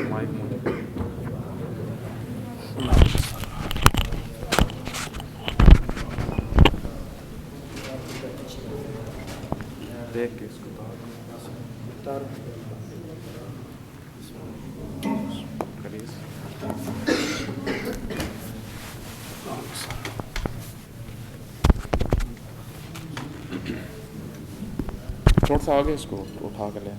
Mic مجھے دیکھ کے اس کو تار تھوڑا سا آگے اس کو اٹھا کے لیں.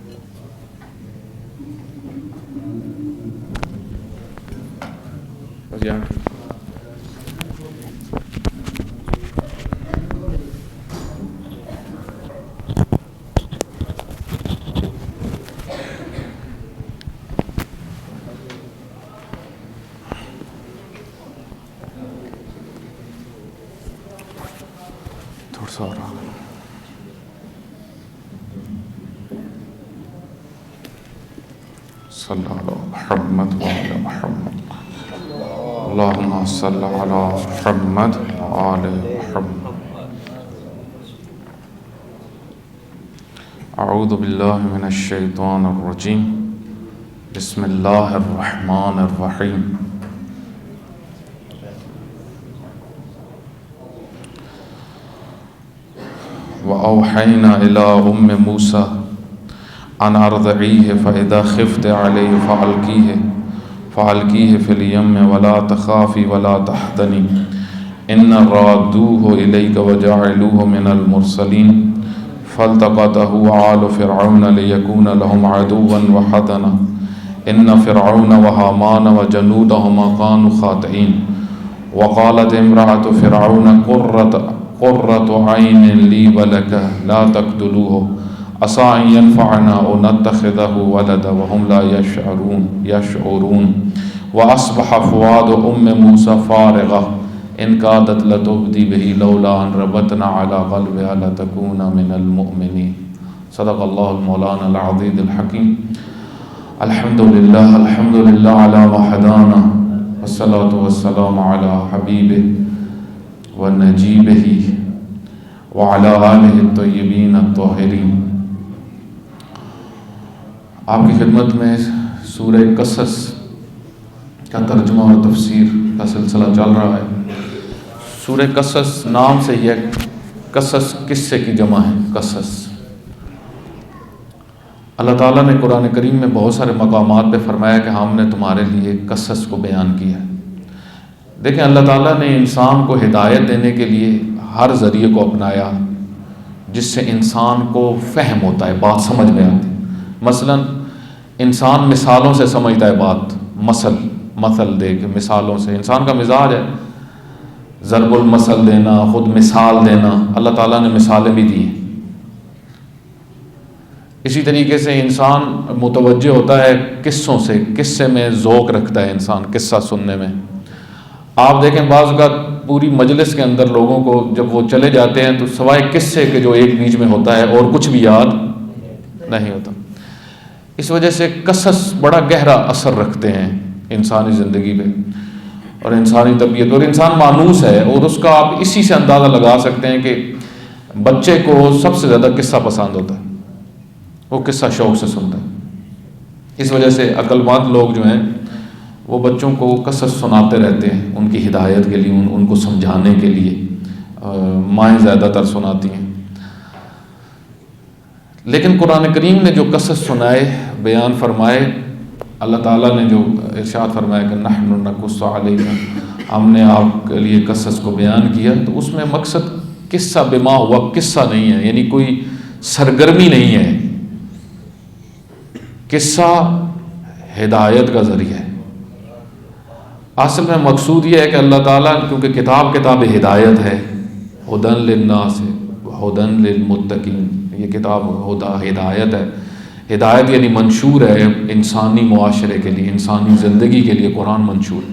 بس یہاں تھوڑا سا اور صلی اللہ علی محمد وعلی محمد اللہم صلی علی محمد وعلی محمد. اعوذ باللہ من الشیطان الرجیم بسم اللہ الرحمن الرحیم. وأوحينا إلى أم موسى أن أرضعيه فإذا خفت عليه فألقيه في اليم ولا تخافي ولا تحزني إن رادوه إليك وجعلوه من المرسلين فالتقطه آل فرعون ليكون لهم عدوا وحزنا إن فرعون وهامان وجنودهما كانوا خاطئين. وقالت امرأة فرعون قرة عين لي ولك لا تقتلوه عسى أن ينفعنا أو نتخذه ولدا وهم لا يشعرون. وأصبح فؤاد أم موسى فارغا إن كادت لتبدي به لولا أن ربطنا على قلبها لتكون من المؤمنين. صدق الله المولانا العظيم الحكيم. الحمد لله على ما هدانا والصلاة والسلام على حبيبه ونجيبه وعلى آلہ الطیبین الطاہرین. آپ کی خدمت میں سورہ قصص کا ترجمہ اور تفسیر کا سلسلہ چل رہا ہے. سورہ قصص نام سے یہ قصص قصے کی جمع ہے. قصص اللہ تعالیٰ نے قرآن کریم میں بہت سارے مقامات پہ فرمایا کہ ہم نے تمہارے لیے قصص کو بیان کیا ہے. دیکھیں اللہ تعالیٰ نے انسان کو ہدایت دینے کے لیے ہر ذریعے کو اپنایا جس سے انسان کو فہم ہوتا ہے، بات سمجھ میں آتی. مثلا انسان مثالوں سے سمجھتا ہے بات. مثل دے کے مثالوں سے انسان کا مزاج ہے ضرب المثل دینا، خود مثال دینا. اللہ تعالیٰ نے مثالیں بھی دی. اسی طریقے سے انسان متوجہ ہوتا ہے قصوں سے، قصے میں ذوق رکھتا ہے انسان قصہ سننے میں. آپ دیکھیں بعض اوقات پوری مجلس کے اندر لوگوں کو جب وہ چلے جاتے ہیں تو سوائے قصے کے جو ایک بیچ میں ہوتا ہے اور کچھ بھی یاد نہیں ہوتا. اس وجہ سے قصص بڑا گہرا اثر رکھتے ہیں انسانی زندگی پہ اور انسانی طبیعت. اور انسان مانوس ہے اور اس کا آپ اسی سے اندازہ لگا سکتے ہیں کہ بچے کو سب سے زیادہ قصہ پسند ہوتا ہے، وہ قصہ شوق سے سنتا ہے. اس وجہ سے عقل مند لوگ جو ہیں وہ بچوں کو قصص سناتے رہتے ہیں ان کی ہدایت کے لیے، ان کو سمجھانے کے لیے. مائیں زیادہ تر سناتی ہیں. لیکن قرآن کریم نے جو قصص سنائے، بیان فرمائے، اللہ تعالیٰ نے جو ارشاد فرمایا کہ نحن نقص علیک، ہم نے آپ کے لیے قصص کو بیان کیا، تو اس میں مقصد قصہ بما ہوا قصہ نہیں ہے، یعنی کوئی سرگرمی نہیں ہے. قصہ ہدایت کا ذریعہ ہے. اصل میں مقصود یہ ہے کہ اللہ تعالیٰ کیونکہ کتاب ہدایت ہے، ہدن للناس ہدن للمتقین، یہ کتاب ہدایت ہے. ہدایت یعنی منشور ہے انسانی معاشرے کے لیے، انسانی زندگی کے لیے قرآن منشور ہے.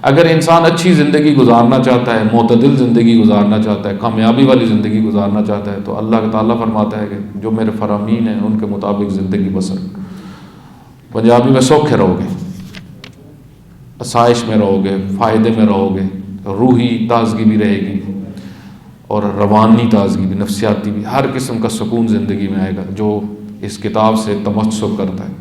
اگر انسان اچھی زندگی گزارنا چاہتا ہے، معتدل زندگی گزارنا چاہتا ہے، کامیابی والی زندگی گزارنا چاہتا ہے، تو اللہ تعالیٰ فرماتا ہے کہ جو میرے فرامین ہیں ان کے مطابق زندگی بسر. پنجابی میں سوکھے رہو گے، آسائش میں رہو گے، فائدے میں رہو گے، روحی تازگی بھی رہے گی اور روانی تازگی بھی، نفسیاتی بھی، ہر قسم کا سکون زندگی میں آئے گا جو اس کتاب سے تمسک کرتا ہے.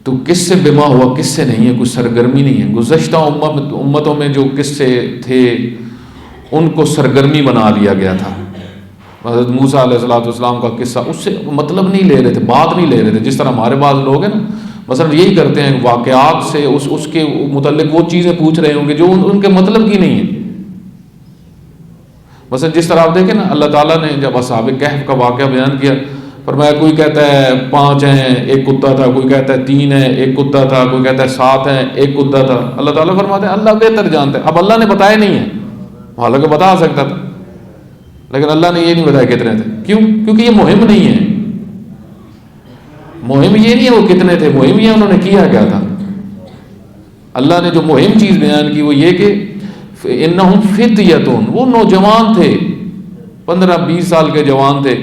تو قصے بما ہوا قصے نہیں ہے، کوئی سرگرمی نہیں ہے. گزشتہ امتوں میں جو قصے تھے ان کو سرگرمی بنا لیا گیا تھا. حضرت موسیٰ علیہ السلام کا قصہ اس سے مطلب نہیں لے رہے تھے، بات نہیں لے رہے تھے. جس طرح ہمارے بعض لوگ ہیں نا مثلا یہی کرتے ہیں، واقعات سے اس کے متعلق وہ چیزیں پوچھ رہے ہوں گے جو ان کے مطلب کی نہیں ہے. مثلا جس طرح آپ دیکھیں نا اللہ تعالیٰ نے جب اصحاب کہف کا واقعہ بیان کیا، فرمایا کوئی کہتا ہے 5 ہیں ایک کتا تھا، کوئی کہتا ہے 3 ہیں ایک کتا تھا، کوئی کہتا ہے 7 ہیں ایک کتا تھا. اللہ تعالیٰ فرماتے ہیں اللہ بہتر جانتا ہے. اب اللہ نے بتایا نہیں ہے، حالانکہ بتا سکتا تھا، لیکن اللہ نے یہ نہیں بتایا کتنے تھے. کیوں؟ کیونکہ یہ مہم نہیں ہے. مہم یہ نہیں ہے وہ کتنے تھے، مہم یہ انہوں نے کیا کیا تھا. اللہ نے جو مہم چیز بیان کی وہ یہ کہ انہم فتیتون، وہ نوجوان تھے، 15-20 سال کے جوان تھے،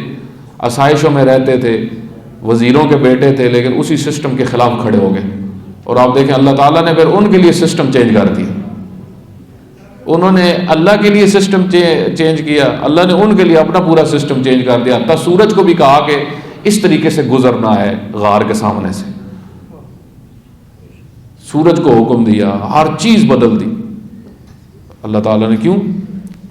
آسائشوں میں رہتے تھے، وزیروں کے بیٹے تھے، لیکن اسی سسٹم کے خلاف کھڑے ہو گئے. اور آپ دیکھیں اللہ تعالیٰ نے پھر ان کے لیے سسٹم چینج کر دیا. انہوں نے اللہ کے لیے سسٹم چینج کیا، اللہ نے ان کے لیے اپنا پورا سسٹم چینج کر دیا. حتیٰ سورج کو بھی کہا کہ اس طریقے سے گزرنا ہے غار کے سامنے سے. سورج کو حکم دیا، ہر چیز بدل دی اللہ تعالیٰ نے. کیوں؟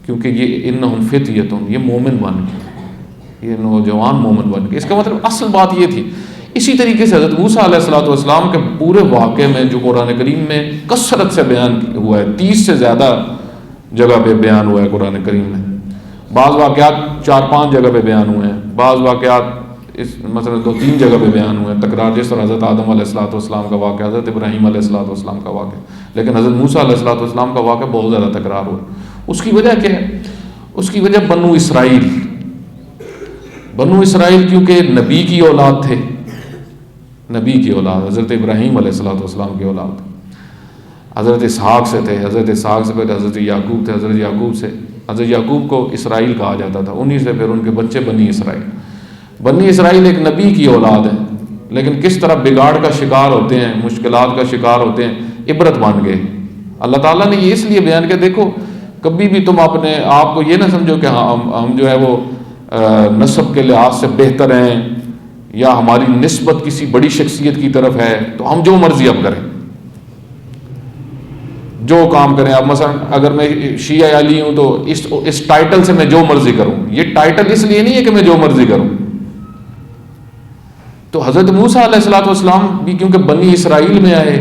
کیونکہ یہ انہم فتیتون، یہ مومن بن گئے، یہ نوجوان مومن بن گئے. اس کا مطلب اصل بات یہ تھی. اسی طریقے سے حضرت موسیٰ علیہ السلام کے پورے واقعے میں جو قرآن کریم میں کثرت سے بیان ہوا ہے، 30 سے زیادہ جگہ پہ بیان ہوا ہے قرآن کریم میں. بعض واقعات 4-5 جگہ پہ بیان ہوئے ہیں، بعض واقعات مثلا 2-3 جگہ پہ بیان ہوئے ہیں تکرار. جس طرح حضرت آدم علیہ السلام کا واقعہ، حضرت ابراہیم علیہ السلام کا واقعہ. لیکن حضرت موسیٰ علیہ السلام کا واقعہ بہت زیادہ تکرار ہوا. اس کی وجہ کیا ہے؟ اس کی وجہ بنو اسرائیل کیونکہ نبی کی اولاد تھے، نبی کی اولاد حضرت ابراہیم علیہ السلام کی اولاد، حضرت اسحاق سے تھے، حضرت اسحاق سے پھر حضرت یعقوب تھے، حضرت یعقوب کو اسرائیل کہا جاتا تھا، انہی سے پھر ان کے بچے بنی اسرائیل. بنی اسرائیل ایک نبی کی اولاد ہے، لیکن کس طرح بگاڑ کا شکار ہوتے ہیں، مشکلات کا شکار ہوتے ہیں، عبرت بن گئے. اللہ تعالیٰ نے یہ اس لیے بیان کیا، دیکھو کبھی بھی تم اپنے آپ کو یہ نہ سمجھو کہ ہم جو ہے وہ نسب کے لحاظ سے بہتر ہیں یا ہماری نسبت کسی بڑی شخصیت کی طرف ہے تو ہم جو مرضی اب کریں، جو کام کریں. اب مثلا اگر میں شیعہ علی ہوں تو اس ٹائٹل سے میں جو مرضی کروں. یہ ٹائٹل اس لیے نہیں ہے کہ میں جو مرضی کروں. تو حضرت موسیٰ علیہ السلام بھی کیونکہ بنی اسرائیل میں آئے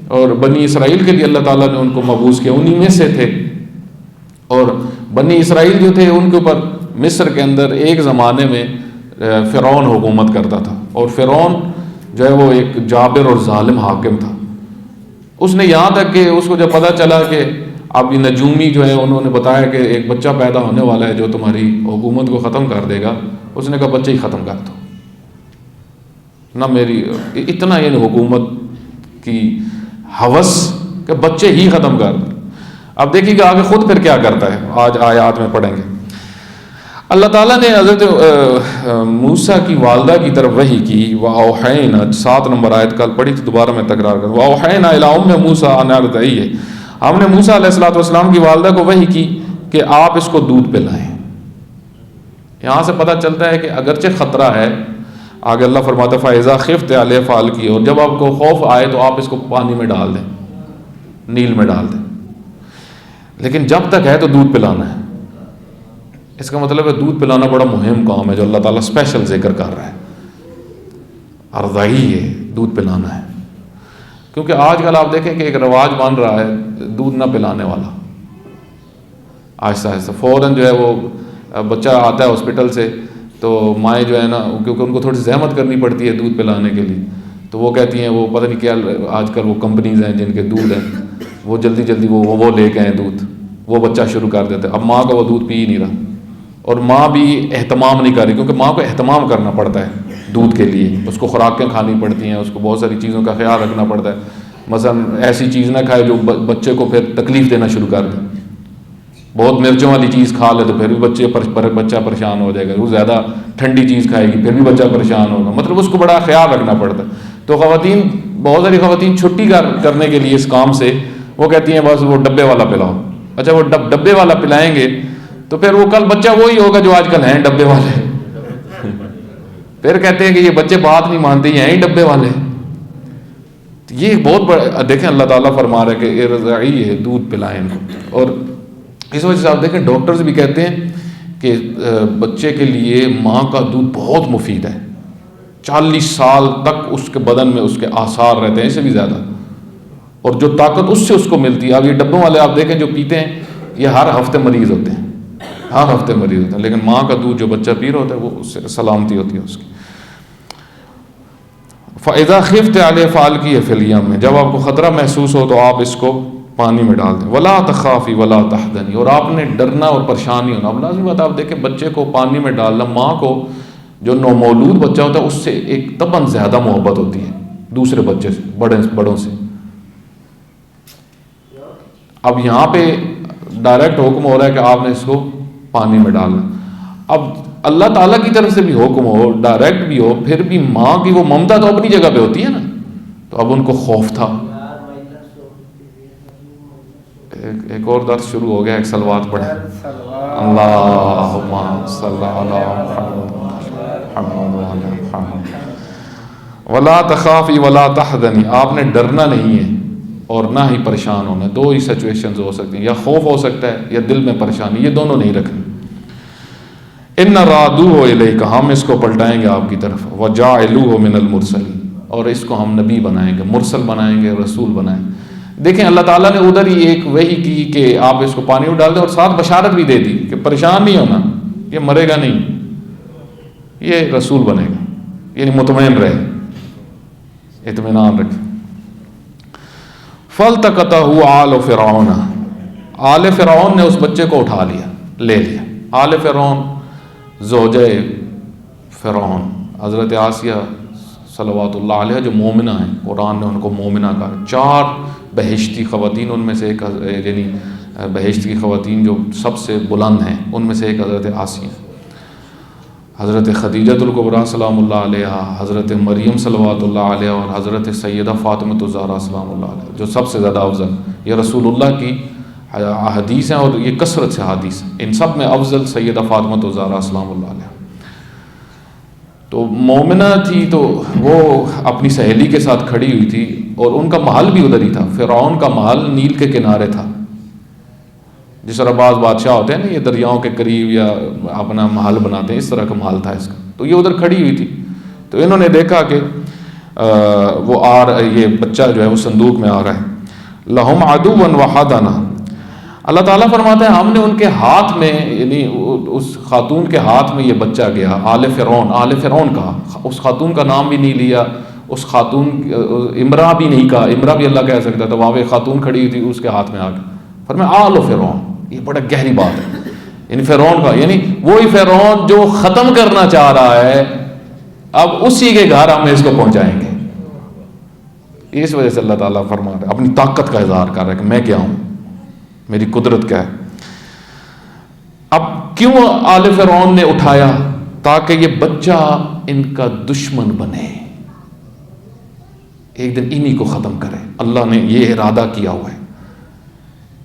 اور بنی اسرائیل کے لیے اللہ تعالیٰ نے ان کو مبعوث کیا، انہی میں سے تھے. اور بنی اسرائیل جو تھے ان کے اوپر مصر کے اندر ایک زمانے میں فرعون حکومت کرتا تھا، اور فرعون جو ہے وہ ایک جابر اور ظالم حاکم تھا. اس نے یہاں تک کہ اس کو جب پتہ چلا کہ اب یہ نجومی جو ہے انہوں نے بتایا کہ ایک بچہ پیدا ہونے والا ہے جو تمہاری حکومت کو ختم کر دے گا، اس نے کہا بچے ہی ختم کر دو نہ، میری اتنا یہ حکومت کی ہوس کہ بچے ہی ختم کر دو. اب دیکھیے گا آگے خود پھر کیا کرتا ہے، آج آیات میں پڑھیں گے. اللہ تعالیٰ نے حضرت موسیٰ کی والدہ کی طرف وحی کی. وَأَوْحَيْنَا 7 نمبر آیت کل پڑھی تھی، دوبارہ میں تکرار کروں. وَأَوْحَيْنَا إِلَىٰ أُمِّ مُوسَىٰ أَنْ أَرْضِعِيهِ، ہم نے موسیٰ علیہ السلام کی والدہ کو وحی کی کہ آپ اس کو دودھ پلائیں. یہاں سے پتہ چلتا ہے کہ اگرچہ خطرہ ہے، آگے اللہ فرماتا ہے فَإِذَا خِفْتَ عَلَيْهِ فَأَلْقِيهِ، اور جب آپ کو خوف آئے تو آپ اس کو پانی میں ڈال دیں، نیل میں ڈال دیں. لیکن جب تک ہے تو دودھ پلانا ہے. اس کا مطلب ہے دودھ پلانا بڑا مہم کام ہے جو اللہ تعالیٰ اسپیشل ذکر کر رہا ہے. ارضعی ہے، دودھ پلانا ہے. کیونکہ آج کل آپ دیکھیں کہ ایک رواج بن رہا ہے دودھ نہ پلانے والا. آہستہ آہستہ فوراً جو ہے وہ بچہ آتا ہے ہاسپٹل سے تو مائیں جو ہے نا، کیونکہ ان کو تھوڑی زحمت کرنی پڑتی ہے دودھ پلانے کے لیے، تو وہ کہتی ہیں وہ پتہ نہیں کیا آج کل وہ کمپنیز ہیں جن کے دودھ ہیں وہ جلدی وہ لے کے آئیں دودھ، وہ بچہ شروع کر دیتے. اب ماں کا وہ دودھ پی ہی نہیں رہا، اور ماں بھی اہتمام نہیں کر رہی، کیونکہ ماں کو اہتمام کرنا پڑتا ہے دودھ کے لیے. اس کو خوراکیں کھانی پڑتی ہیں، اس کو بہت ساری چیزوں کا خیال رکھنا پڑتا ہے. مثلا ایسی چیز نہ کھائے جو بچے کو پھر تکلیف دینا شروع کر دے. بہت مرچوں والی چیز کھا لے تو پھر بھی بچہ پریشان ہو جائے گا. وہ زیادہ ٹھنڈی چیز کھائے گی پھر بھی بچہ پریشان ہوگا. مطلب اس کو بڑا خیال رکھنا پڑتا ہے. تو خواتین، بہت ساری خواتین چھٹی کرنے کے لیے اس کام سے وہ کہتی ہیں بس وہ ڈبے والا پلاؤ. اچھا وہ ڈبے والا پلائیں گے تو پھر وہ کل بچہ وہی ہوگا جو آج کل ہیں ڈبے والے. پھر کہتے ہیں کہ یہ بچے بات نہیں مانتے، یہ ہیں ہی ڈبے والے. یہ بہت بڑا دیکھیں اللہ تعالیٰ فرما رہا ہے کہ ارضعی ہے، دودھ پلائیں ان کو. اور اس وجہ سے آپ دیکھیں ڈاکٹرز بھی کہتے ہیں کہ بچے کے لیے ماں کا دودھ بہت مفید ہے. 40 سال تک اس کے بدن میں اس کے آثار رہتے ہیں، اس سے بھی زیادہ. اور جو طاقت اس سے اس کو ملتی ہے. اب یہ ڈبوں والے آپ دیکھیں جو پیتے ہیں یہ ہر ہفتے مریض ہوتے ہیں، ہر ہفتے مریض ہوتے ہیں. لیکن ماں کا دودھ جو بچہ پی رہا ہوتا ہے وہ اس سے سلامتی ہوتی ہے اس کی. فَإِذَا خِفْتَ عَلَيْهِ فَأَلْقِيهِ فِي الْيَمِّ، جب آپ کو خطرہ محسوس ہو تو آپ اس کو پانی میں ڈال دیں. وَلَا تَخَافِي وَلَا تَحْزَنِي، اور آپ نے ڈرنا اور پریشان نہیں ہونا. اب لازمی بات آپ دیکھیں بچے کو پانی میں ڈالنا، ماں کو جو نومولود بچہ ہوتا ہے اس سے ایک طبعاً زیادہ محبت ہوتی ہے دوسرے بچے سے، بڑوں سے. اب یہاں پہ ڈائریکٹ حکم ہو رہا ہے کہ آپ نے اس کو پانی میں ڈالنا. اب اللہ تعالیٰ کی طرف سے بھی حکم ہو، ڈائریکٹ بھی ہو، پھر بھی ماں کی وہ ممتا تو اپنی جگہ پہ ہوتی ہے نا. تو اب ان کو خوف تھا. ایک اور درس شروع ہو گیا، ایک صلوات پڑھیں. اللہم صلی علی محمد ولا تخافی ولا تحزنی. آپ نے ڈرنا نہیں ہے اور نہ ہی پریشان ہونا. دو ہی سچویشنز ہو سکتی ہیں، یا خوف ہو سکتا ہے یا دل میں پریشانی، یہ دونوں نہیں رکھنے. ان رادوہ الیک، ہم اس کو پلٹائیں گے آپ کی طرف. وجاعلوہ من المرسلین، اور اس کو ہم نبی بنائیں گے، مرسل بنائیں گے، رسول بنائیں گے. دیکھیں اللہ تعالیٰ نے ادھر ہی ایک وحی کی کہ آپ اس کو پانی میں ڈال دیں، اور ساتھ بشارت بھی دے دی کہ پریشان نہیں ہونا، یہ مرے گا نہیں، یہ رسول بنے گا. یعنی مطمئن رہے، اطمینان رکھے. فَالْتَقَطَهُ آلُ فِرْعَوْنَ، آل فرعون نے اس بچے کو اٹھا لیا، لے لیا. آل فرعون زوجہ فرعون حضرت آسیہ صلوات اللہ علیہ جو مومنہ ہیں، قرآن نے ان کو مومنہ کہا. 4 بہشتی خواتین، ان میں سے ایک یعنی بہشتی خواتین جو سب سے بلند ہیں ان میں سے ایک حضرت آسیہ، حضرت خدیجۃ الکبریٰ سلام اللہ علیہ، حضرت مریم صلوات اللہ علیہ، اور حضرت سیدہ فاطمۃ الزہرا سلام اللہ علیہ، جو سب سے زیادہ افضل. یہ رسول اللہ کی حدیث ہیں اور یہ کثرت سے حدیث ہیں. ان سب میں افضل سیدہ فاطمۃ الزہرا سلام اللہ علیہ. تو مومنہ تھی، تو وہ اپنی سہیلی کے ساتھ کھڑی ہوئی تھی، اور ان کا محل بھی ادھر ہی تھا. فرعون کا محل نیل کے کنارے تھا. جس طرح بعض بادشاہ ہوتے ہیں نا، یہ دریاؤں کے قریب یا اپنا محل بناتے ہیں، اس طرح کا محل تھا اس کا. تو یہ ادھر کھڑی ہوئی تھی. تو انہوں نے دیکھا کہ وہ یہ بچہ جو ہے وہ صندوق میں آ رہا ہے. لہم عدوا وحدنا، اللہ تعالیٰ فرماتے ہیں ہم نے ان کے ہاتھ میں، یعنی اس خاتون کے ہاتھ میں یہ بچہ گیا. آل فرعون کہا، اس خاتون کا نام بھی نہیں لیا. اس خاتون امرا بھی نہیں کہا، امرا بھی اللہ کہہ سکتا تھا. وہاں پہ خاتون کھڑی ہوئی تھی، اس کے ہاتھ میں آ گیا. فرمایا آل فرعون. یہ بڑا گہری بات ہے. یعنی فرعون کا، یعنی وہی فرعون جو ختم کرنا چاہ رہا ہے، اب اسی کے گھر ہم اس کو پہنچائیں گے. اس وجہ سے اللہ تعالیٰ فرما رہا ہے، اپنی طاقت کا اظہار کر رہا ہے کہ میں کیا ہوں، میری قدرت کیا ہے. اب کیوں آل فرعون نے اٹھایا؟ تاکہ یہ بچہ ان کا دشمن بنے، ایک دن انہی کو ختم کرے. اللہ نے یہ ارادہ کیا ہوا ہے،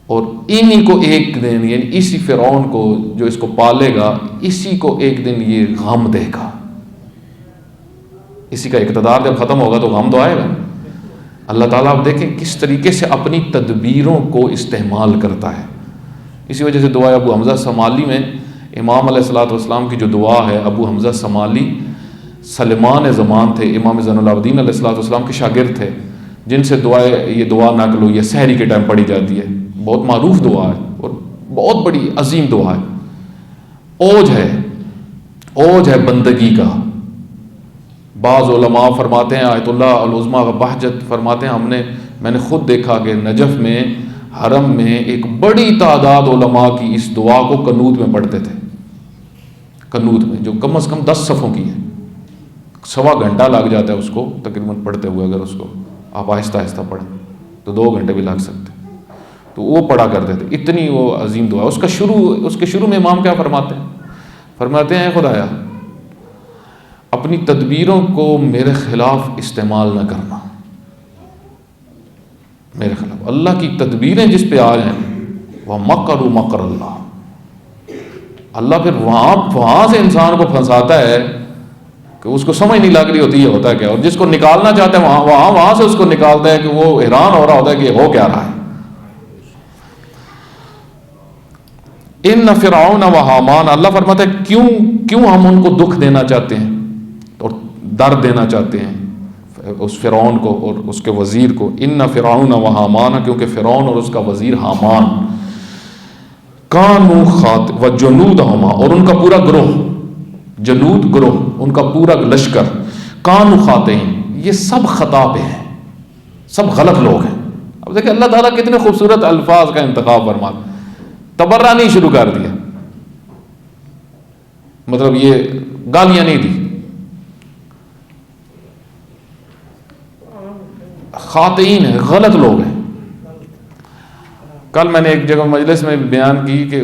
اور انہی کو ایک دن، یعنی اسی فرعون کو جو اس کو پالے گا، اسی کو ایک دن یہ غم دے گا. اسی کا اقتدار جب ختم ہوگا تو غم تو آئے گا. اللہ تعالیٰ آپ دیکھیں کس طریقے سے اپنی تدبیروں کو استعمال کرتا ہے. اسی وجہ سے دعا ابو حمزہ سمالی میں امام علیہ الصلوۃ والسلام کی جو دعا ہے، ابو حمزہ سمالی سلمان زمان تھے، امام زین العابدین علیہ الصلوۃ والسلام کے شاگرد تھے، جن سے یہ دعا نقل ہوئی ہے، سحری کے ٹائم پڑھی جاتی ہے. بہت معروف دعا ہے اور بہت بڑی عظیم دعا ہے. اوج ہے بندگی کا. بعض علماء فرماتے ہیں، آیت اللہ العظمیٰ و بہجت فرماتے ہیں، میں نے خود دیکھا کہ نجف میں حرم میں ایک بڑی تعداد علماء کی اس دعا کو قنوت میں پڑھتے تھے. قنوت میں جو کم از کم 10 صفوں کی ہے، 1.25 گھنٹہ لگ جاتا ہے اس کو تقریباً پڑھتے ہوئے. اگر اس کو آپ آہستہ آہستہ پڑھیں تو 2 گھنٹے بھی لگ سکتے. تو وہ پڑھا کرتے تھے، اتنی وہ عظیم دعا. اس کے شروع میں امام کیا فرماتے ہیں خدایا اپنی تدبیروں کو میرے خلاف استعمال نہ کرنا. میرے خلاف اللہ کی تدبیریں جس پہ آ جائیں، وہ مکر مکر اللہ. اللہ پھر وہاں سے انسان کو پھنساتا ہے کہ اس کو سمجھ نہیں لگ رہی ہوتی یہ ہوتا ہے کیا، اور جس کو نکالنا چاہتے ہیں وہاں سے اس کو نکالتا ہے کہ وہ حیران ہو رہا ہوتا ہے کہ یہ ہو کیا رہا ہے۔ ان فرعون و حامان، اللہ فرماتا ہے کیوں ہم ان کو دکھ دینا چاہتے ہیں اور درد دینا چاہتے ہیں اس فرعون کو اور اس کے وزیر کو۔ ان فرعون و حامان، کیونکہ فرعون اور اس کا وزیر حامان، کانوا خاطئین و جنودہما، اور ان کا پورا گروہ، جنود گروہ، ان کا پورا لشکر، کانوا خاطئین، یہ سب خطا پہ ہیں، سب غلط لوگ ہیں۔ اب دیکھیں اللہ تعالیٰ کتنے خوبصورت الفاظ کا انتخاب فرماتا، تبرہ نہیں شروع کر دیا، مطلب یہ گالیاں نہیں دی، خاطئین ہیں، غلط لوگ ہیں۔ کل میں نے ایک جگہ مجلس میں بیان کی کہ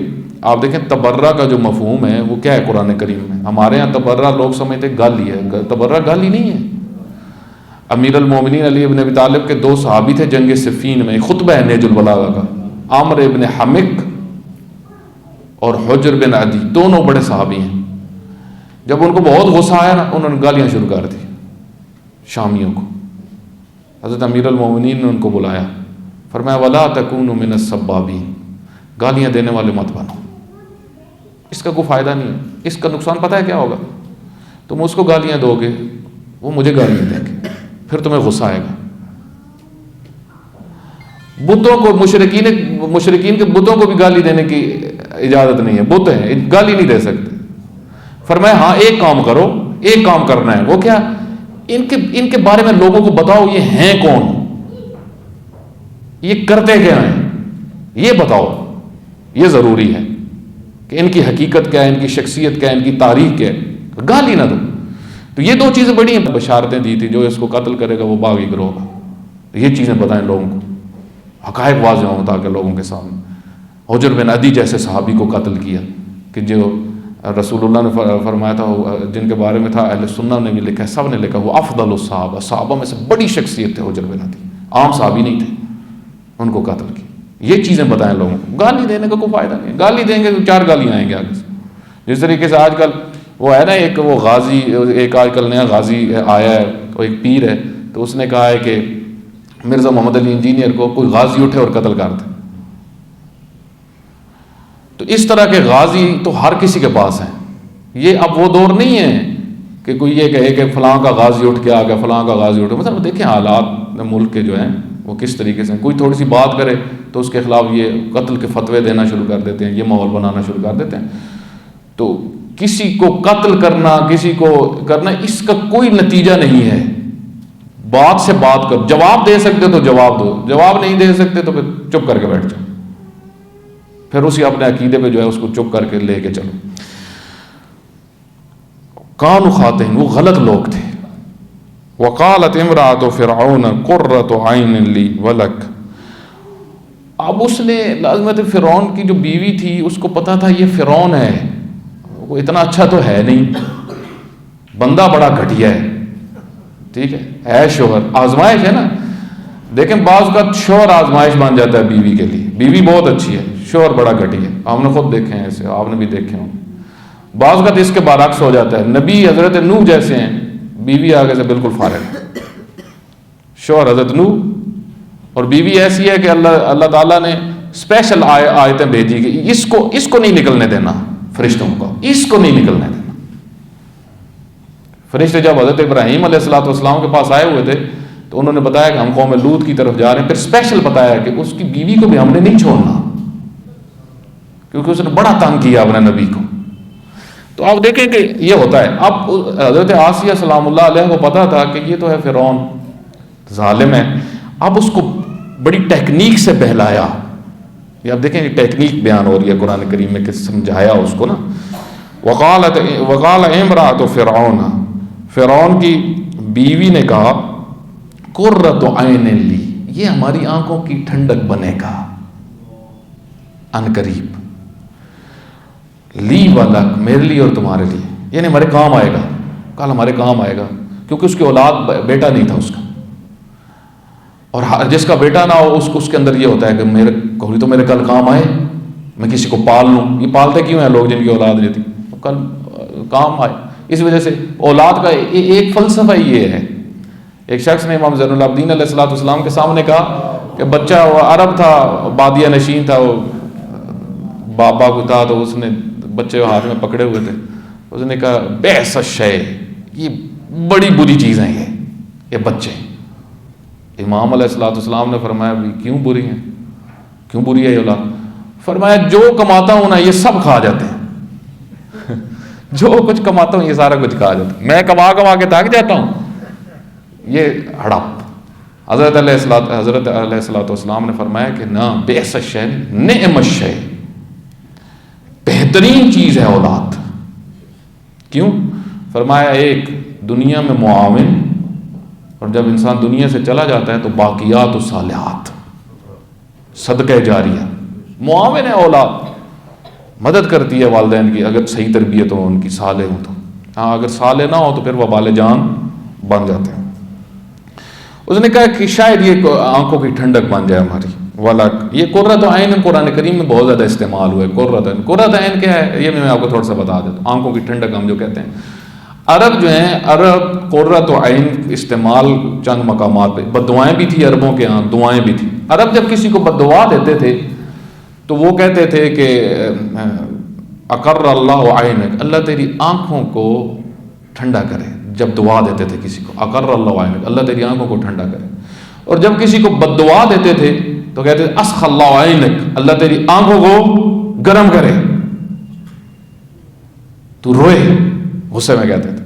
آپ دیکھیں تبرہ کا جو مفہوم ہے وہ کیا ہے قرآن کریم میں۔ ہمارے ہاں تبرہ لوگ سمجھتے گالی ہے، تبرہ گالی نہیں ہے۔ امیر المومنین علی ابن ابی طالب کے 2 صحابی تھے جنگ صفین میں، خطبہ ہے نہج البلاغہ کا، عامر ابن حمق اور حجر بن عدی، دونوں بڑے صحابی ہیں۔ جب ان کو بہت غصہ آیا نا، انہوں نے گالیاں شروع کر دی شامیوں کو۔ حضرت امیر المومنین نے ان کو بلایا، فرمایا وَلَا تَكُونُوا مِنَ السَّبَّابِينَ، گالیاں دینے والے مت بنو، اس کا کوئی فائدہ نہیں ہے، اس کا نقصان پتہ ہے کیا ہوگا، تم اس کو گالیاں دو گے وہ مجھے گالیاں دیں گے، پھر تمہیں غصہ آئے گا۔ بتوں کو مشرکین کے بتوں کو بھی گالی دینے کی اجازت نہیں ہے، بت ہیں گالی نہیں دے سکتے۔ فرمایا ہاں ایک کام کرو، ایک کام کرنا ہے، وہ کیا، ان کے بارے میں لوگوں کو بتاؤ یہ ہیں کون، یہ کرتے کیا ہیں، یہ بتاؤ، یہ ضروری ہے کہ ان کی حقیقت کیا ہے، ان کی شخصیت کیا ہے، ان کی تاریخ کیا ہے، گالی نہ دو۔ تو یہ 2 چیزیں بڑی ہیں، بشارتیں دی تھی، جو اس کو قتل کرے گا وہ باغی گروہ ہوگا، یہ چیزیں بتائیں لوگوں کو، حقائق واضح ہوں تاکہ لوگوں کے سامنے۔ حجر بن عدی جیسے صحابی کو قتل کیا کہ جو رسول اللہ نے فرمایا تھا، جن کے بارے میں تھا اہل سنہ نے بھی لکھا ہے، سب نے لکھا وہ افضل الصحابہ، صحابہ میں سے بڑی شخصیت تھے حجر بن عدی، عام صحابی نہیں تھے، ان کو قتل کی۔ یہ چیزیں بتائیں لوگوں کو، گالی دینے کا کوئی فائدہ نہیں، گالی دیں گے تو 4 گالیاں آئیں گے آگے سے۔ جس طریقے سے آج کل وہ ہے نا ایک وہ غازی، ایک آج کل نیا غازی آیا ہے، وہ ایک پیر ہے، تو اس نے کہا ہے کہ مرزا محمد علی انجینئر کو کوئی غازی اٹھے اور قتل کر دے۔ تو اس طرح کے غازی تو ہر کسی کے پاس ہیں۔ یہ اب وہ دور نہیں ہے کہ کوئی یہ کہے کہ فلاں کا غازی اٹھ کے آ گیا، فلاں کا غازی اٹھ گیا۔ مطلب دیکھیں حالات ملک کے جو ہیں وہ کس طریقے سے، کوئی تھوڑی سی بات کرے تو اس کے خلاف یہ قتل کے فتوے دینا شروع کر دیتے ہیں، یہ ماحول بنانا شروع کر دیتے ہیں۔ تو کسی کو قتل کرنا، کسی کو کرنا، اس کا کوئی نتیجہ نہیں ہے۔ بات سے بات کر، جواب دے سکتے تو جواب دو، جواب نہیں دے سکتے تو پھر چپ کر کے بیٹھ جاؤ، پھر اسی اپنے عقیدے پہ جو ہے اس کو چپ کر کے لے کے چلو۔ کانوا خاطئین، وہ غلط لوگ تھے۔ وقالت امرأۃ فرعون قرۃ عین لی ولک، اب اس نے لازمت فرعون کی جو بیوی تھی اس کو پتا تھا یہ فرعون ہے، وہ اتنا اچھا تو ہے نہیں، بندہ بڑا گھٹیا ہے، ٹھیک ہے شوہر، آزمائش ہے نا۔ دیکھیں بعض کا شوہر آزمائش بن جاتا ہے بیوی کے لیے، بیوی بہت اچھی ہے، شوہر بڑا گھٹیا ہے، ہم نے خود دیکھے ہیں ایسے، آپ نے بھی دیکھے ہوں۔ بعض کا اس کے برعکس ہو جاتا ہے، نبی حضرت نوح جیسے ہیں، بیوی آگے سے بالکل فارغ ہے، شوہر حضرت نوح، اور بیوی ایسی ہے کہ اللہ تعالیٰ نے اسپیشل آیتیں بھیجی کہ اس کو نہیں نکلنے دینا، فرشتوں کو اس کو نہیں نکلنے دینا۔ فرشتے جب حضرت ابراہیم علیہ السلام کے پاس آئے ہوئے تھے تو انہوں نے بتایا کہ ہم قوم لوط کی طرف جا رہے ہیں، پھر اسپیشل بتایا کہ اس کی بیوی کو بھی ہم نے نہیں چھوڑنا کیونکہ اس نے بڑا تنگ کیا اپنے نبی کو۔ تو آپ دیکھیں کہ یہ ہوتا ہے۔ اب حضرت آسیہ سلام اللہ علیہ کو پتا تھا کہ یہ تو ہے فرعون، ظالم ہے، اب اس کو بڑی ٹیکنیک سے بہلایا۔ یہ آپ دیکھیں ٹیکنیک بیان ہو رہی ہے قرآن کریم میں کہ سمجھایا اس کو نا۔ وقال امرأۃ فرعون، فرعون کی بیوی نے کہا قرۃ عین لی، یہ ہماری آنکھوں کی ٹھنڈک بنے گا ان قریب، لی ولک، میرے لیے اور تمہارے لیے، یعنی ہمارے کام آئے گا، کل ہمارے کام آئے گا، کیونکہ اس کی اولاد بیٹا نہیں تھا اس کا، اور جس کا بیٹا نہ ہو اس کے اندر یہ ہوتا ہے کہ کوئی تو میرے کل کام آئے، میں کسی کو پال لوں۔ یہ پالتے کیوں ہیں لوگ جن کی اولاد نہیں تھی، کل کام آئے، اس وجہ سے اولاد کا ایک فلسفہ یہ ہے. ایک شخص نے امام زین العابدین علیہ السلام کے سامنے کہا کہ بچہ وہ عرب تھا، بادیہ نشین تھا، وہ بابا کو تھا، تو اس نے بچے ہاتھ میں پکڑے ہوئے تھے. اس نے کہا بئس الشیء، یہ بڑی بری چیز ہیں یہ بچے. امام علیہ السلام نے فرمایا بھی کیوں بری ہیں، کیوں بری ہے یہ اولاد؟ فرمایا جو کماتا ہوں نا یہ سب کھا جاتے ہیں جو کچھ کماتا ہوں یہ سارا کچھ کھا جاتا ہے. میں کما کے تھک جاتا ہوں، یہ ہڑپ. حضرت علیہ السلام نے فرمایا کہ نہ، بئس الشیء نعم الشیء، بہترین چیز ہے اولاد. کیوں؟ فرمایا ایک دنیا میں معاون، اور جب انسان دنیا سے چلا جاتا ہے تو باقیات الصالحات، صدقہ جاریہ. معاون ہے اولاد، مدد کرتی ہے والدین کی اگر صحیح تربیت ہو، ان کی صالح ہو تو. ہاں اگر صالح نہ ہو تو پھر وہ وبال جان بن جاتے ہیں. اس نے کہا کہ شاید یہ آنکھوں کی ٹھنڈک بن جائے ہماری. والا یہ قرۃ عین قرآن کریم میں بہت زیادہ استعمال ہوا ہے. قرۃ عین کیا ہے یہ میں آپ کو تھوڑا سا بتا دیتا ہوں. آنکھوں کی ٹھنڈک ہم جو کہتے ہیں، عرب جو ہیں، عرب قرۃ عین استعمال چند مقامات پہ. بددعائیں بھی تھی عربوں کے ہاں، دعائیں بھی تھی. عرب جب کسی کو بددعا دیتے تھے تو وہ کہتے تھے کہ اقر اللہ عینک، اللہ تیری آنکھوں کو ٹھنڈا کرے. جب دعا دیتے تھے کسی کو، اقر اللہ عینک، اللہ تیری آنکھوں کو ٹھنڈا کرے. اور جب کسی کو بددعا دیتے تھے تو کہتے تھے اسخ اللہ عینک، اللہ تیری آنکھوں کو گرم کرے، تو روئے، غصے میں کہتے تھے.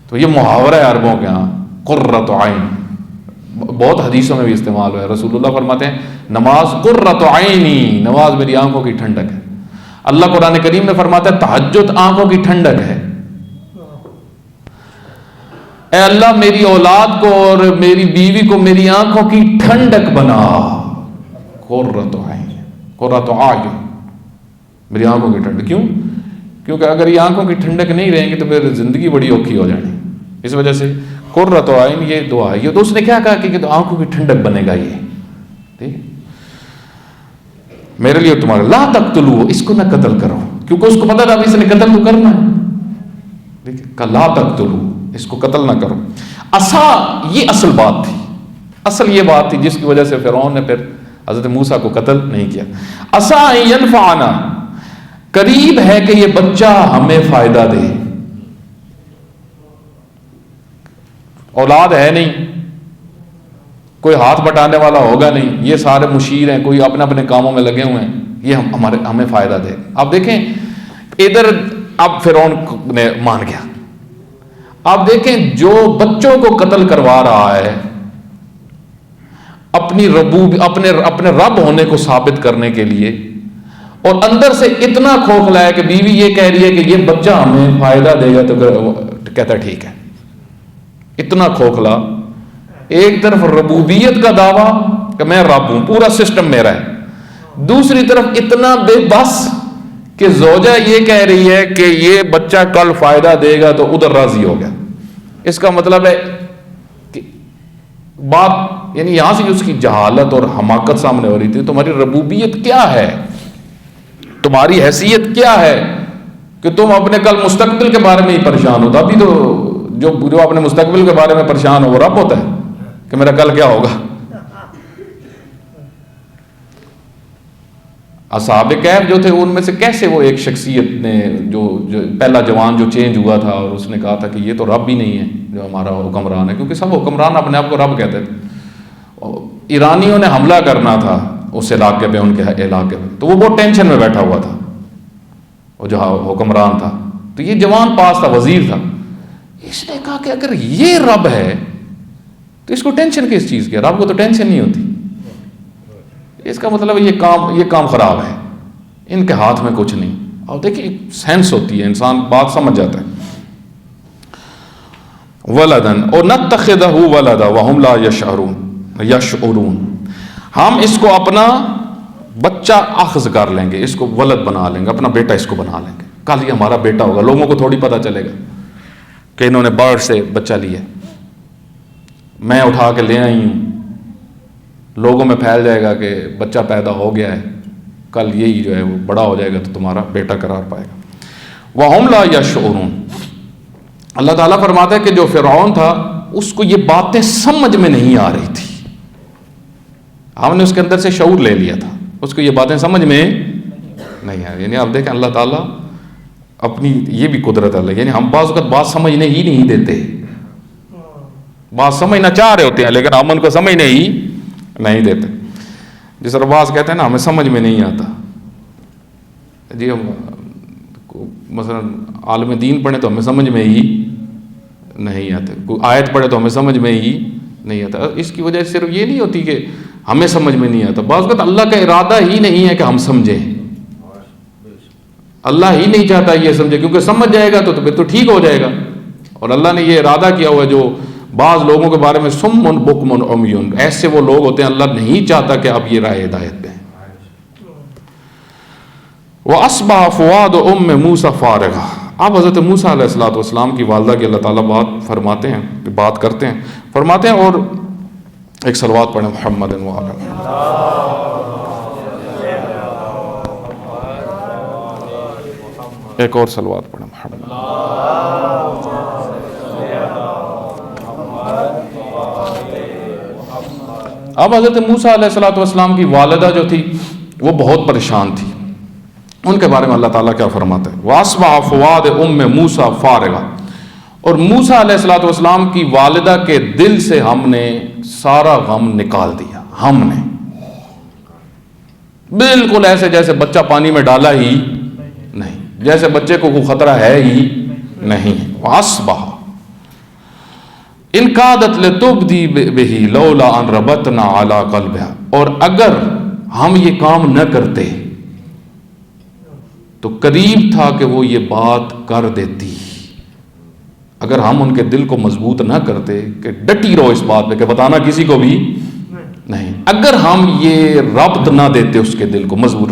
تو یہ محاورہ ہے عربوں کے ہاں قرۃ عین، بہت حدیثوں میں بھی استعمال ہوا ہے. رسول اللہ فرماتے ہیں نماز قرۃ عینی، نماز میری آنکھوں کی ٹھنڈک ہے. اللہ قرآن کریم میں فرماتا ہے تہجد آنکھوں کی ٹھنڈک ہے. اے اللہ میری اولاد کو اور میری بیوی کو میری آنکھوں کی ٹھنڈک بنا. قرۃ عین، قرۃ عین، میری آنکھوں کی ٹھنڈک. کیوں؟ کیونکہ اگر یہ آنکھوں کی ٹھنڈک نہیں رہیں گی تو پھر زندگی بڑی اوکھی ہو جانی. اس وجہ سے قرۃ عین یہ دعا ہے. یہ تو اس نے کیا کہا کہ آنکھوں کی ٹھنڈک بنے گا یہ. ٹھیک، میرے لیے تمہارا لا تقتلوا، اس کو نہ قتل کرو، کیونکہ اس کو پتا تھا اس نے قتل تو کرنا ہے. ٹھیک ہے، لا تقتلوا، اس کو قتل نہ کرو. عصا، یہ اصل بات تھی، اصل یہ بات تھی جس کی وجہ سے فرعون نے پھر حضرت موسیٰ کو قتل نہیں کیا. عصا ان ینفعنا، قریب ہے کہ یہ بچہ ہمیں فائدہ دے. اولاد ہے نہیں، کوئی ہاتھ بٹانے والا ہوگا نہیں، یہ سارے مشیر ہیں، کوئی اپنے اپنے کاموں میں لگے ہوئے ہیں، یہ ہمیں فائدہ دے. اب دیکھیں ادھر اب فرعون نے مان گیا. آپ دیکھیں جو بچوں کو قتل کروا رہا ہے اپنے رب ہونے کو ثابت کرنے کے لیے، اور اندر سے اتنا کھوکھلا ہے کہ بیوی یہ کہہ رہی ہے کہ یہ بچہ ہمیں فائدہ دے گا تو کہتا ہے ٹھیک ہے. اتنا کھوکھلا، ایک طرف ربوبیت کا دعویٰ کہ میں رب ہوں، پورا سسٹم میرا ہے، دوسری طرف اتنا بے بس کہ زوجہ یہ کہہ رہی ہے کہ یہ بچہ کل فائدہ دے گا تو ادھر راضی ہو گیا. اس کا مطلب ہے کہ بات یعنی یہاں سے اس کی جہالت اور حماقت سامنے ہو رہی تھی. تمہاری ربوبیت کیا ہے، تمہاری حیثیت کیا ہے کہ تم اپنے کل مستقبل کے بارے میں ہی پریشان ہوتا. ابھی تو جو اپنے مستقبل کے بارے میں پریشان ہو وہ رب ہوتا ہے کہ میرا کل کیا ہوگا. اصحاب کہف جو تھے ان میں سے کیسے وہ ایک شخصیت نے جو پہلا جوان جو چینج ہوا تھا اور اس نے کہا تھا کہ یہ تو رب ہی نہیں ہے جو ہمارا حکمران ہے، کیونکہ سب حکمران اپنے آپ کو رب کہتے تھے. ایرانیوں نے حملہ کرنا تھا اس علاقے پہ، ان کے علاقے پہ، تو وہ بہت ٹینشن میں بیٹھا ہوا تھا وہ جو حکمران تھا. تو یہ جوان پاس تھا، وزیر تھا. اس نے کہا کہ اگر یہ رب ہے تو اس کو ٹینشن کس چیز کی؟ رب کو تو ٹینشن نہیں ہوتی. اس کا مطلب یہ کام خراب ہے، ان کے ہاتھ میں کچھ نہیں. اور دیکھیں سینس ہوتی ہے، انسان بات سمجھ جاتا ہے. ولدن اور نتخذہ ولدا وہم لا یشعرون، ہم اس کو اپنا بچہ اخذ کر لیں گے، اس کو ولد بنا لیں گے، اپنا بیٹا اس کو بنا لیں گے. کل یہ ہمارا بیٹا ہوگا، لوگوں کو تھوڑی پتہ چلے گا کہ انہوں نے برڈ سے بچہ لیا، میں اٹھا کے لے آئی ہوں. لوگوں میں پھیل جائے گا کہ بچہ پیدا ہو گیا ہے، کل یہی جو ہے وہ بڑا ہو جائے گا تو تمہارا بیٹا قرار پائے گا. وَهُمْ لَا يَشْعُرُونَ، اللہ تعالیٰ فرماتا ہے کہ جو فرعون تھا اس کو یہ باتیں سمجھ میں نہیں آ رہی تھی، ہم نے اس کے اندر سے شعور لے لیا تھا، اس کو یہ باتیں سمجھ میں نہیں آ رہی. یعنی آپ دیکھیں اللہ تعالیٰ اپنی یہ بھی قدرت اللہ، یعنی ہم بعض اوقات بات سمجھنے ہی نہیں دیتے، بات سمجھنا چاہ رہے ہوتے ہیں لیکن ہم ان کو سمجھنے ہی نہیں دیتے. جس طرح بعض کہتے ہیں نا ہمیں سمجھ میں نہیں آتا، جی ہم مثلا عالم دین پڑھیں تو ہمیں سمجھ میں ہی نہیں آتے، کوئی آیت پڑھے تو ہمیں سمجھ میں ہی نہیں آتا. اس کی وجہ صرف یہ نہیں ہوتی کہ ہمیں سمجھ میں نہیں آتا، بعض اوقات اللہ کا ارادہ ہی نہیں ہے کہ ہم سمجھیں، اللہ ہی نہیں چاہتا یہ سمجھے، کیونکہ سمجھ جائے گا تو پھر تو ٹھیک ہو جائے گا. اور اللہ نے یہ ارادہ کیا ہوا ہے، جو بعض لوگوں کے بارے میں سم بکم عمی، ایسے وہ لوگ ہوتے ہیں اللہ نہیں چاہتا کہ آپ یہ راہ ہدایت دیں. وَأَصْبَحَ فُؤَادُ أُمِّ مُوسَىٰ فَارِغًا. اب حضرت موسیٰ علیہ السلام کی والدہ کی اللہ تعالیٰ بات کرتے ہیں فرماتے ہیں اور ایک صلوات پڑھیں محمد وعلی. ایک اور صلوات پڑھیں محمد. اب حضرت موسیٰ علیہ السلام کی والدہ جو تھی وہ بہت پریشان تھی. ان کے بارے میں اللہ تعالیٰ کیا فرماتے ہیں؟ وَأَصْبَحَ فُؤَادُ أُمِّ مُوسَىٰ فَارِغًا. اور موسیٰ علیہ السلام کی والدہ کے دل سے ہم نے سارا غم نکال دیا. ہم نے بالکل ایسے جیسے بچہ پانی میں ڈالا ہی نہیں، جیسے بچے کو کوئی خطرہ ہے ہی نہیں. وَأَصْبَحَ إِنْ كَادَتْ لِتُبْدِي بِهِ لَوْلَا أَنْ رَبَطْنَا عَلَىٰ قَلْبِهَا. اور اگر ہم یہ کام نہ کرتے تو قریب تھا کہ وہ یہ بات کر دیتی. اگر ہم ان کے دل کو مضبوط نہ کرتے کہ ڈٹی رہو اس بات پہ کہ بتانا کسی کو بھی نہیں، اگر ہم یہ ربط نہ دیتے اس کے دل کو مضبوط،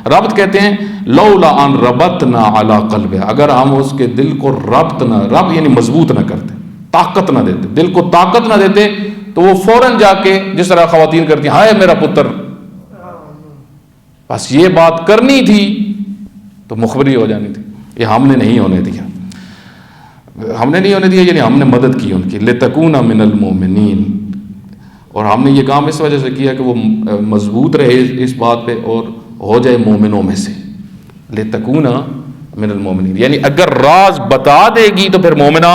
ربط کہتے ہیں لولا ان ربطنا علی قلبہ، اگر ہم اس کے دل کو ربط یعنی مضبوط نہ کرتے، طاقت نہ دیتے، دل کو طاقت نہ دیتے تو وہ فوراً جا کے جس طرح خواتین کرتی ہیں ہائے میرا پتر، بس یہ بات کرنی تھی تو مخبری ہو جانی تھی. یہ ہم نے نہیں ہونے دیا، ہم نے نہیں ہونے دیا، یعنی ہم نے مدد کی ان کی. لِتَكُونَ مِنَ الْمُؤْمِنِينَ. اور ہم نے یہ کام اس وجہ سے کیا کہ وہ مضبوط رہے اس بات پہ اور ہو جائے مومنوں میں سے. لِتَكُونَ مِنَ الْمُؤْمِنِينَ یعنی اگر راز بتا دے گی تو پھر مومنہ.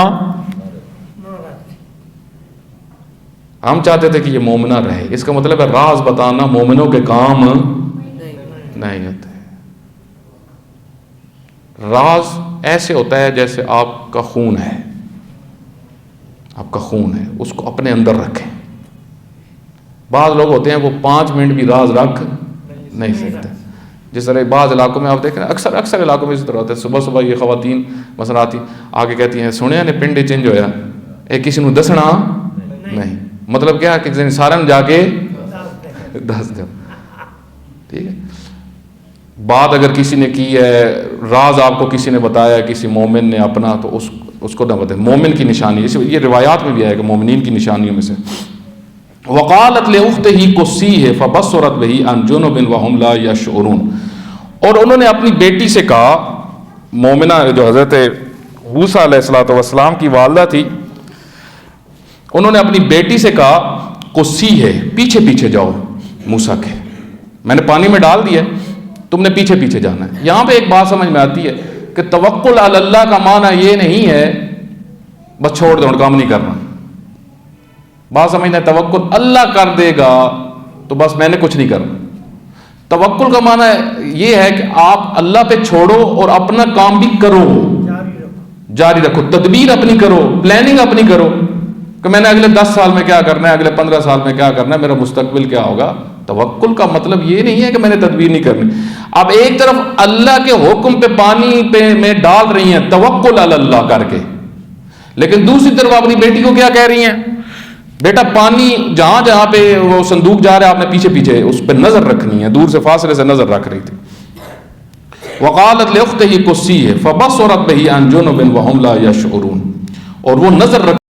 ہم چاہتے تھے کہ یہ مومنہ رہے، اس کا مطلب ہے راز بتانا مومنوں کے کام نہیں ہوتے. راز ایسے ہوتا ہے جیسے آپ کا خون ہے، آپ کا خون ہے، اس کو اپنے اندر رکھیں. بعض لوگ ہوتے ہیں وہ 5 منٹ بھی راز رکھ نہیں سکتے. جس طرح بعض علاقوں میں آپ دیکھ رہے ہیں، اکثر علاقوں میں اس طرح ہوتا ہے. صبح صبح یہ خواتین مثلا آتی آگے کہتی ہیں سنیا نے پنڈ چینج ہویا، کسی نے دسنا نہیں. مطلب کیا کہ سارا جا کے دس دو. ٹھیک ہے، بات اگر کسی نے کی ہے، راز آپ کو کسی نے بتایا کسی مومن نے اپنا، تو اس کو نہ بتائیں. مومن کی نشانی، یہ روایات میں بھی آیا کہ مومنین کی نشانیوں میں سے. وقالت لأختہ قصیہ فبصرت بہ عن جنب وهم لا یشعرون. اور انہوں نے اپنی بیٹی سے کہا، مومنہ جو حضرت موسیٰ علیہ السلام کی والدہ تھی، انہوں نے اپنی بیٹی سے کہا قصیہ پیچھے پیچھے جاؤ موسیٰ کے، میں نے پانی میں ڈال دیا، تم نے پیچھے پیچھے جانا ہے. یہاں پہ ایک بات سمجھ میں آتی ہے کہ توکل علی اللہ کا معنی یہ نہیں ہے بس چھوڑ دو کام نہیں کرنا. بات سمجھنا ہے توکل اللہ کر دے گا تو بس میں نے کچھ نہیں کرنا. توکل کا معنی یہ ہے کہ آپ اللہ پہ چھوڑو اور اپنا کام بھی کرو، جاری رکھو، تدبیر اپنی کرو، پلاننگ اپنی کرو کہ میں نے اگلے 10 سال میں کیا کرنا ہے، اگلے 15 سال میں کیا کرنا ہے، میرا مستقبل کیا ہوگا. توکل کا مطلب یہ نہیں ہے کہ میں نے تدبیر نہیں کرنی. اب ایک طرف اللہ کے حکم پہ پانی پہ میں ڈال رہی ہیں توکل علی اللہ کر کے، لیکن دوسری طرف اپنی بیٹی کو کیا کہہ رہی ہیں، بیٹا پانی جہاں پہ وہ صندوق جا رہا ہے آپ نے پیچھے پیچھے اس پہ نظر رکھنی ہے، دور سے فاصلے سے نظر رکھ رہی تھی. وقالت لأختہ قصیہ فبصرت بہ عن جنب وهم لا یشعرون. اور وہ نظر رکھ